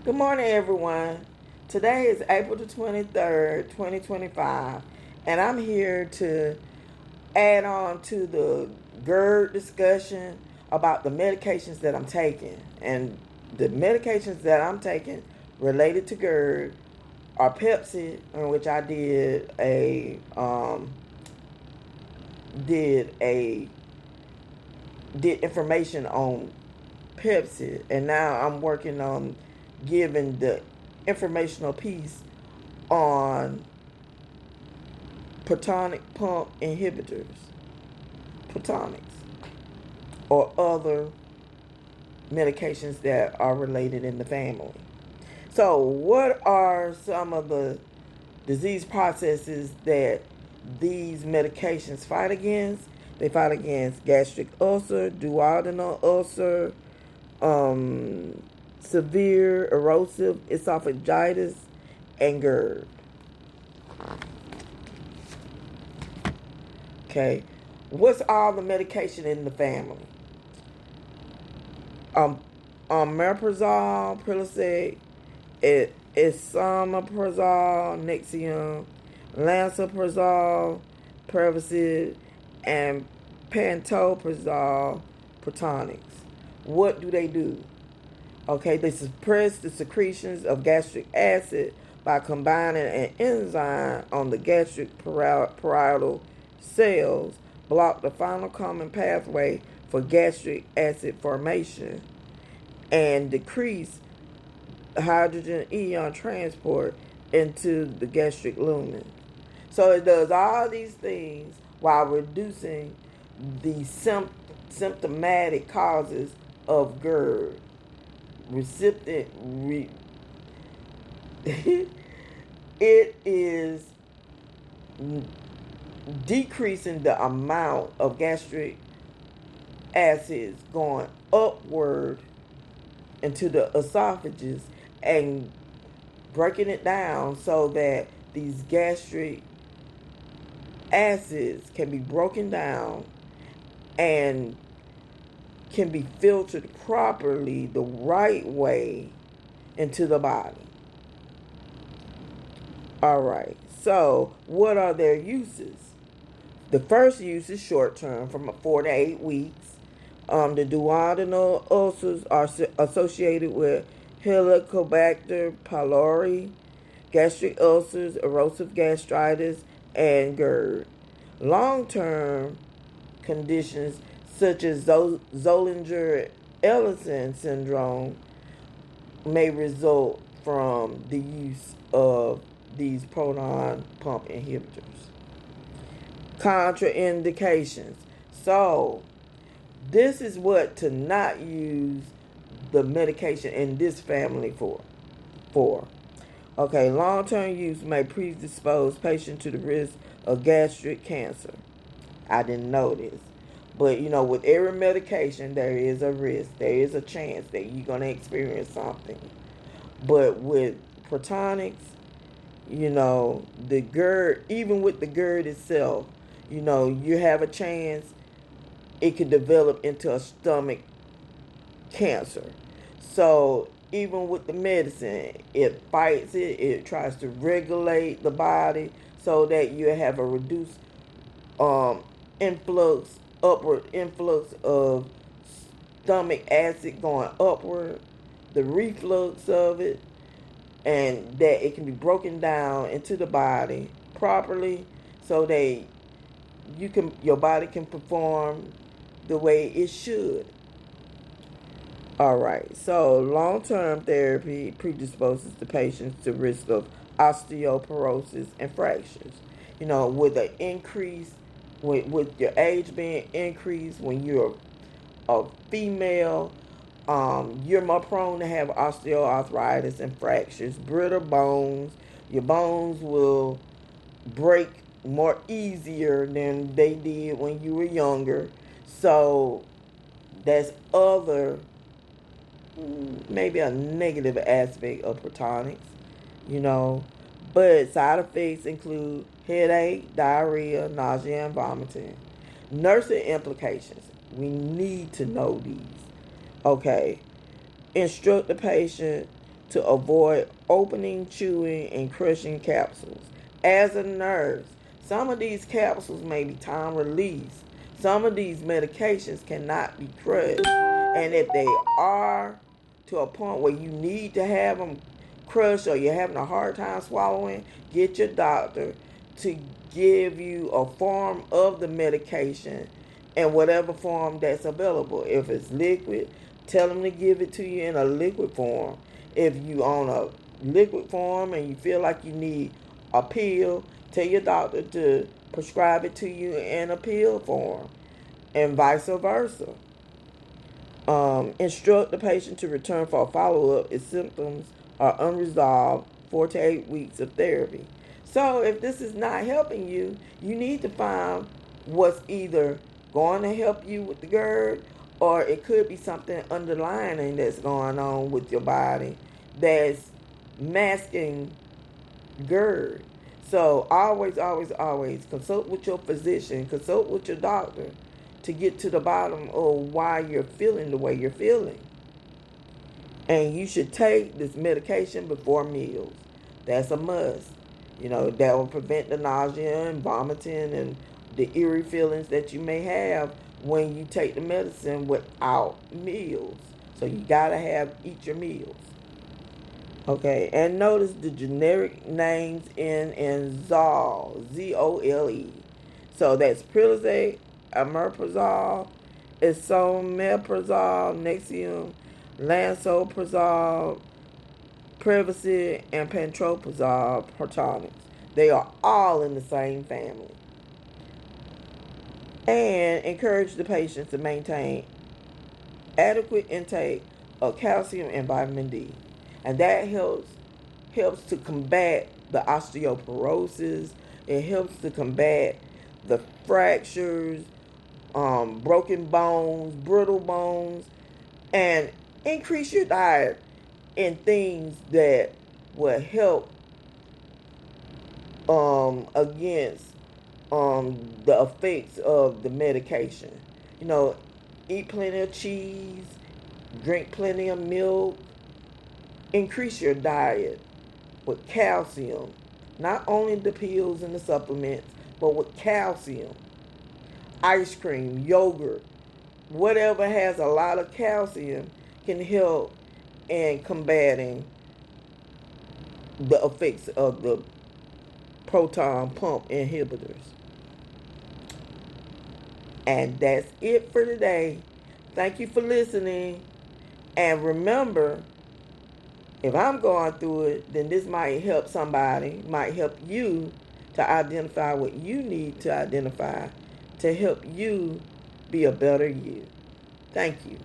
Good morning, everyone. Today is April the 23rd, 2025, and I'm here to add on to the GERD discussion about the medications that I'm taking. And the medications that I'm taking related to GERD are Pepsi, in which I did a did information on Pepsi, and now I'm working on giving the informational piece on protonic pump inhibitors, Protonix, or other medications that are related in the family. So, what are some of the disease processes that these medications fight against? They fight against gastric ulcer, duodenal ulcer, um, severe erosive esophagitis, and GERD. Okay, what's all the medication in the family? Um, Omeprazole, Prilosec, Esomeprazole, Nexium, Lansoprazole, Prevacid, and Pantoprazole, Protonix. What do they do? Okay, they suppress the secretions of gastric acid by combining an enzyme on the gastric parietal cells, block the final common pathway for gastric acid formation, and decrease hydrogen ion transport into the gastric lumen. So it does all these things while reducing the symptomatic causes of GERD. Recipient it is decreasing the amount of gastric acids going upward into the esophagus and breaking it down so that these gastric acids can be broken down and can be filtered properly the right way into the body. All right, so what are their uses? The first use is short term, from 4 to 8 weeks. The duodenal ulcers are associated with Helicobacter pylori, gastric ulcers, erosive gastritis, and GERD. Long term conditions such as Zollinger-Ellison syndrome may result from the use of these proton pump inhibitors. Contraindications. So, this is what to not use the medication in this family for. Okay, long-term use may predispose patients to the risk of gastric cancer. I didn't know this. But with every medication, there is a risk. There is a chance that you're going to experience something. But with Protonix, the GERD, even with the GERD itself, you have a chance it could develop into a stomach cancer. So even with the medicine, it fights it. It tries to regulate the body so that you have a reduced upward influx of stomach acid going upward, the reflux of it, and that it can be broken down into the body properly so that your body can perform the way it should. All right, so long-term therapy predisposes the patients to risk of osteoporosis and fractures. With an increase, with your age being increased, when you're a female, you're more prone to have osteoarthritis and fractures, brittle bones. Your bones will break more easier than they did when you were younger. So that's maybe a negative aspect of Protonix, you know. But side effects include headache, diarrhea, nausea, and vomiting. Nursing implications. We need to know these. Okay. Instruct the patient to avoid opening, chewing, and crushing capsules. As a nurse, some of these capsules may be time release. Some of these medications cannot be crushed. And if they are to a point where you need to have them crushed or you're having a hard time swallowing, get your doctor to give you a form of the medication in whatever form that's available. If it's liquid, tell them to give it to you in a liquid form. If you on a liquid form and you feel like you need a pill, tell your doctor to prescribe it to you in a pill form, and vice versa. Instruct the patient to return for a follow-up if symptoms are unresolved, 4 to 8 weeks of therapy. So if this is not helping you, you need to find what's either going to help you with the GERD, or it could be something underlying that's going on with your body that's masking GERD. So always, always, always consult with your physician, consult with your doctor to get to the bottom of why you're feeling the way you're feeling. And you should take this medication before meals. That's a must. That will prevent the nausea and vomiting and the eerie feelings that you may have when you take the medicine without meals. So you gotta eat your meals. Okay, and notice the generic names in Zole, Zole. So that's Prilosec, Omeprazole, Esomeprazole, Nexium, Lansoprazole, Prevacid, and Pantoprazole, Protonix. They are all in the same family. And encourage the patient to maintain adequate intake of calcium and vitamin D. And that helps to combat the osteoporosis. It helps to combat the fractures, broken bones, brittle bones, and increase your diet in things that will help against the effects of the medication. Eat plenty of cheese, drink plenty of milk, increase your diet with calcium, not only the pills and the supplements, but with calcium. Ice cream, yogurt, whatever has a lot of calcium can help in combating the effects of the proton pump inhibitors. And that's it for today. Thank you for listening. And remember, if I'm going through it, then this might help somebody, might help you to identify what you need to identify to help you be a better you. Thank you.